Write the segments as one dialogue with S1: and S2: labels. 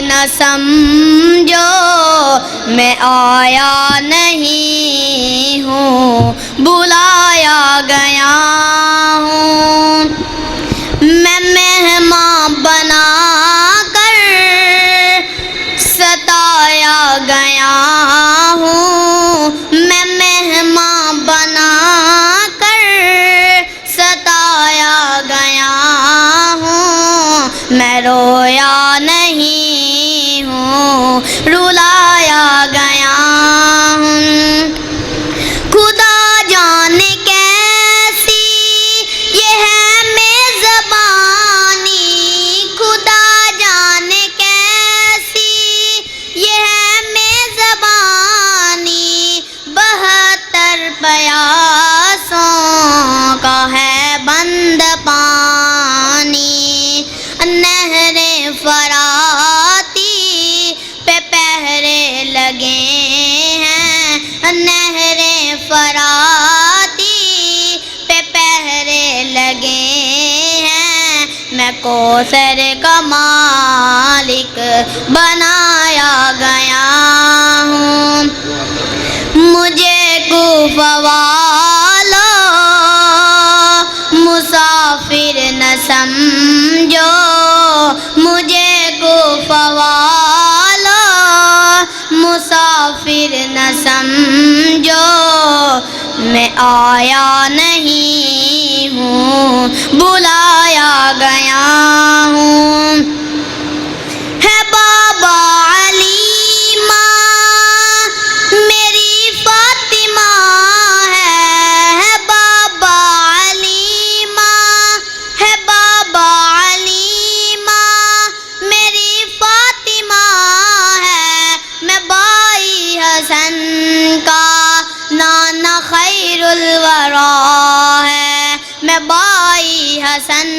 S1: نہ سمجھو میں آیا نہیں ہوں بلایا گیا ہوں میں مہمان بنا کر ستایا گیا ہوں میں مہمان بنا کر ستایا گیا ہوں میں رویا نہیں ہوں رلایا گیا ہوں خدا جانے کیسی یہ ہے میزبانی خدا جانے کیسی یہ ہے میزبانی 72 پیاسوں کا ہے بند پانی نہریں فراتی پہ پہرے لگے ہیں نہریں فراتی پہ پہرے لگے ہیں میں کوثر کا مالک بنایا گیا ہوں مجھے کوفہ والو مسافر نہ سمجھو مجھے کوفہ والو مسافر نہ سمجھو میں آیا نہیں ہوں بلایا گیا ہوں ہے بابا علیمہ میری فاطمہ ہے بابا علیمہ ہے بابا علیمہ میری فاطمہ ہے میں بائی حسن کا نانا خیر الورا ہے میں بائی حسن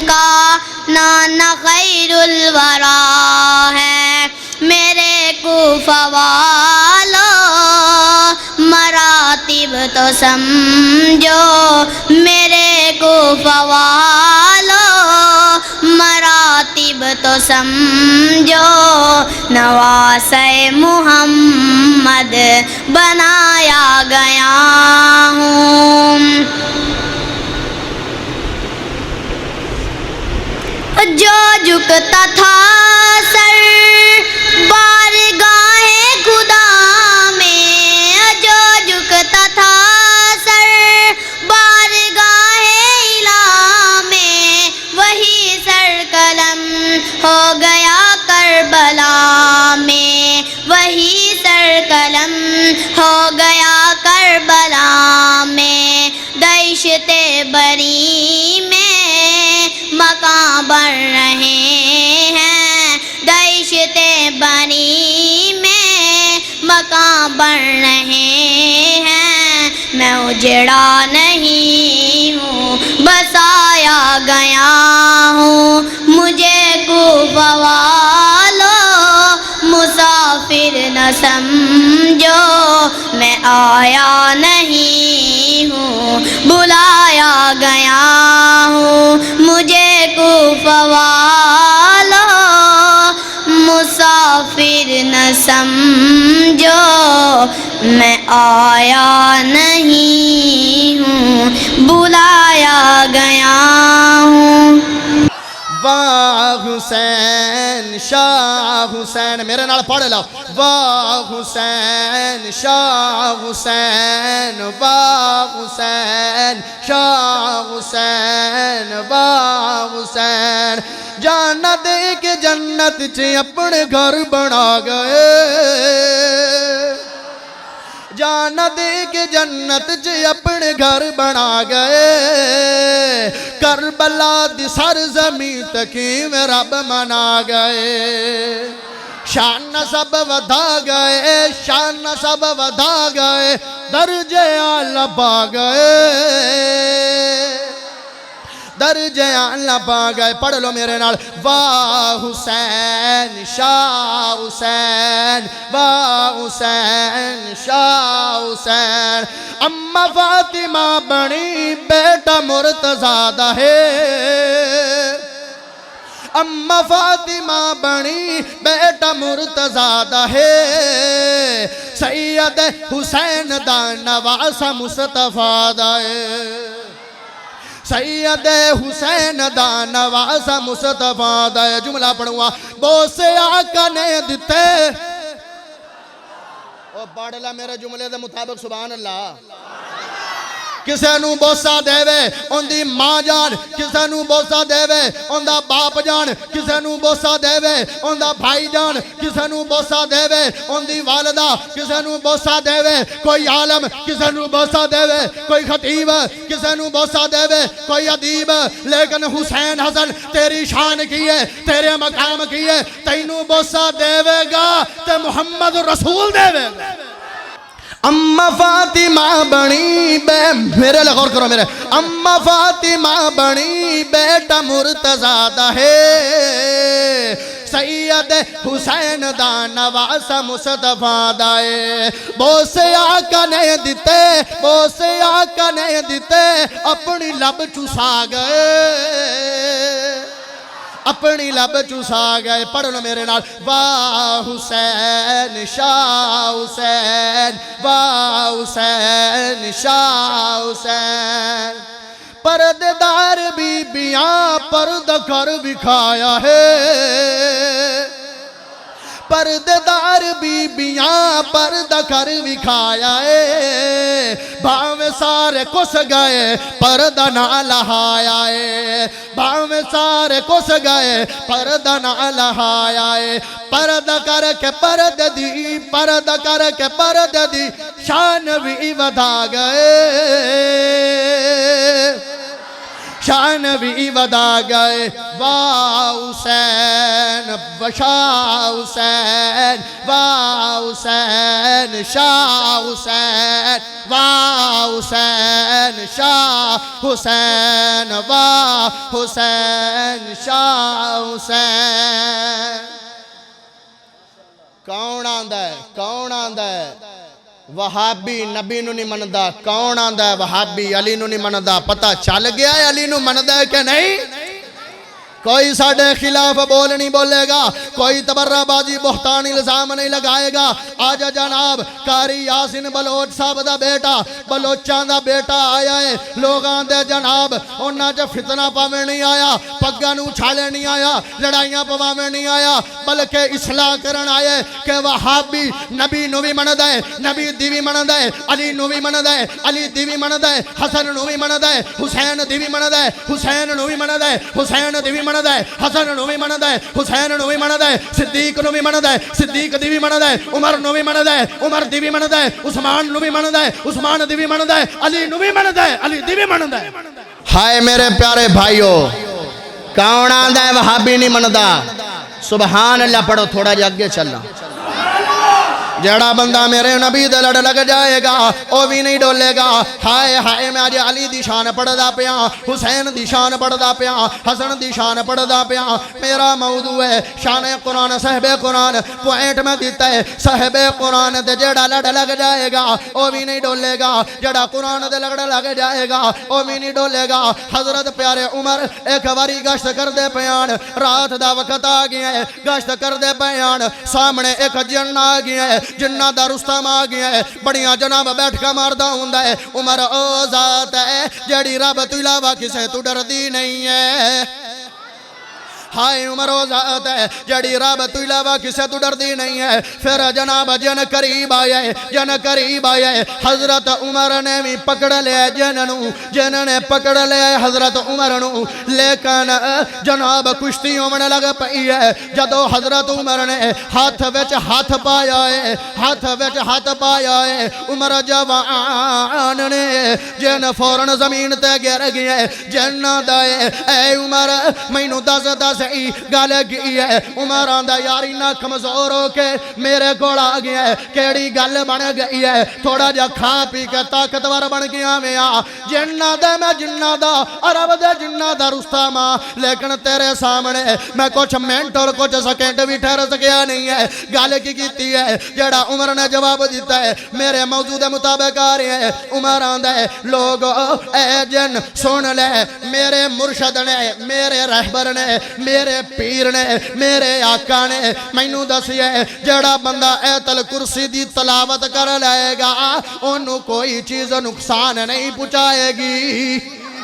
S1: کا نانا خیر الورا ہے میرے کوفہ والو مراتب تو سمجھو میرے کوفہ والو مراتب تو سمجھو نواسۂ محمد بنایا گیا ہوں جو جھکتا تھا سر بارگاہ خدا میں جو جھکتا تھا سر بارگاہ الہ میں وہی سر قلم ہو گیا کربلا میں وہی سر قلم ہو گیا کربلا میں دشت بری میں مقام بن رہے ہیں دشت بری میں مقام بن رہے ہیں میں اجڑا نہیں ہوں بسایا گیا ہوں مجھے کوفہ والو مسافر نہ سمجھو میں آیا نہیں ہوں بلایا گیا ہوں مجھے کوفہ والو مسافر نہ سمجھو میں آیا نہیں ہوں بلایا گیا ہوں
S2: واہ حسین شاہ حسین میرے نال پڑھ لو واہ حسین شاہ حسین واہ حسین شاہ حسین واہ حسین جان دے کے جنت چ اپنے گھر بنا گئے جان دے کے جنت چ اپنے گھر بنا گئے کربلا دی سرزمین تکیم رب منا گئے شان سب ودا گئے شان سب ودا گئے درجے اعلیٰ پا گئے درجے اعلیٰ پا گئے پڑھ لو میرے نال واہ حسین شاہ حسین واہ حسین شاہ حسین اماں فاطمہ بنی بیٹا مرتضیٰ دا ہے اما فاطمہ بنی بیٹا مرتضیٰ دا ہے سید حسین دا نواسا مصطفیٰ دا ہے سید حسین دا نواسا مصطفیٰ دا ہے جملہ پڑھوا بوسے آقا نے دیتے او پڑھ لا میرے جملے دے مطابق سبحان اللہ کسے نو بوسا دے وے ان دی ماں جان کسے نو بوسا دے وے ان دا باپ جان کسے نو بوسا دے وے ان دا بھائی جان کسے نو بوسا دے وے ان دی والدہ کسے نو بوسا دے وے کوئی عالم کسے نو بوسا دے وے کوئی خطیب کسے نو بوسا دے وے کوئی ادیب لیکن حسین حسن تیری شان کی ہے تیرے مقام کی ہے تینو بوسا دے وے گا تے محمد رسول دے وے گا اما فاطمہ بنی میرے لئے غور کرو میرے اما فاطمہ بنی بیٹا مرتضیٰ دا ہے سید حسین دا نواسا مصطفیٰ دا ہے بوسے آقا نے دیتے بوسے آقا نے دیتے اپنی لب چسا گئے اپنی لب چسا گئے پڑھ لو میرے نال واہ حسین شاہ حسین واہ حسین شاہ حسین پردیدار بی بیاں پردہ کر بکھایا ہے پردیدار بی بیاں پردہ کر بکھایا ہے بھاویں سارے کس گئے پردہ نہ لہایا ہے بھاویں سارے کس گئے پردہ نہ لہایا ہے پردہ کر کے پردہ دی پردہ کر کے پردہ دی شان بھی ودا گئے شان بھی ودا گئے واہ حسین شاہ حسین واہ حسین شاہ حسین واہ حسین شاہ حسین واہ حسین شاہ حسین کون آندا ہے کون آندا ہے وہابی نبی نو نہیں مندا کون آندا ہے وہابی علی نو نہیں مندا پتہ چل گیا ہے علی نو مندا ہے کہ نہیں کوئی ساڑھے خلاف بول نہیں بولے گا کوئی تبرہ بازی بہتان الزام نہیں لگائے گا آجا جناب کاری یاسین بلوچ صاحب دا بیٹا بلوچان دا بیٹا آیا ہے لوگاں دے جناب انہاں جا فتنہ پاوے نہیں آیا پگا نو چھالے نہیں آیا لڑائیاں پاوے نہیں آیا بلکہ اصلاح کرن آئے کہ وہابی نبی نو بھی مند ہے نبی دیوی مند ہے علی نو بھی مند ہے علی دیوی مند ہے حسن نو بھی مند ہے حسین دیوی مند ہے حسین نو بھی مند ہے حسین دیوی مند ہے حسن نو بھی مند ہے حسین نو بھی مند ہے صدیق نو بھی مند ہے صدیق دی بھی مند ہے عمر نو بھی مند ہے عمر دی بھی مند ہے عثمان نو بھی مند ہے عثمان دی بھی مند ہے علی نو بھی مند ہے علی دی بھی مند ہے ہائے میرے پیارے بھائیو کون آندا ہے وہابی نہیں مندا سبحان اللہ پڑھو تھوڑا جا آگے چلنا جڑا بندہ میرے نبی دے لڑ لگ جائے گا او بھی نہیں ڈولے گا ہائے ہائے میں آج علی دی شان پڑھ دا پیا حسین دی شان پڑھ دا پیا حسن دی شان پڑھ دا پیا میرا موضوع ہے شان قرآن صاحب قرآن پوائنٹ میں دیتا ہے صاحب قرآن دے جڑا لڑ لگ جائے گا او بھی نہیں ڈولے گا جڑا قرآن دے لڑ لگ جائے گا او بھی نہیں ڈولے گا حضرت پیارے عمر ایک واری گشت کر دے پیان رات دا وقت آ گیا ہے گشت کر دے پیان سامنے ایک جن آ گیا ہے جنہ دا رستم آ گیا ہے بڑیاں جناب بیٹھ کا ماردہ ہوندہ ہے عمر او ذات ہے جڑی رب تو علاوہ کسے تو ڈر دی نہیں ہے ہائے عمر و ذات ہے جڑی رب تو علاوہ کسے تو ڈر دی نہیں ہے پھر جناب جن قریب آئے جن قریب آئے حضرت عمر نے بھی پکڑ لیا جن نے پکڑ لیا حضرت عمر نو لیکن جناب کشتیوں میں لگ پئی ہے جدو حضرت عمر نے ہاتھ وچ ہاتھ پایا ہے ہاتھ وچ ہاتھ پایا ہے عمر جوان نے جن فوراں زمین تے گر گیا ہے جن دائے اے عمر مینو دس گل کی ہے عمر آندا یاری نہ کمزور ہو کے میرے گوڑ آ گیا ہے کیڑی گل بن گئی ہے تھوڑا جا کھا پی کے طاقتور بن گیا میں جنہ دے میں جنہ دا عرب دے جنہ دا رستم لیکن تیرے سامنے میں کچھ منٹ اور کچھ سیکنڈ بھی ٹھہر سکیا نہیں ہے گل کی کیتی ہے جڑا عمر نے جواب دیتا ہے میرے موضوع دے مطابق آ رہے ہیں عمر آندا ہے لوگ اے جن سن لے میرے مرشد نے میرے رہبر نے میرے پیر نے میرے آقا نے مینوں دسیا جڑا بندہ ایت الکرسی دی تلاوت کر لے گا انہوں کوئی چیز نقصان نہیں پہنچائے گی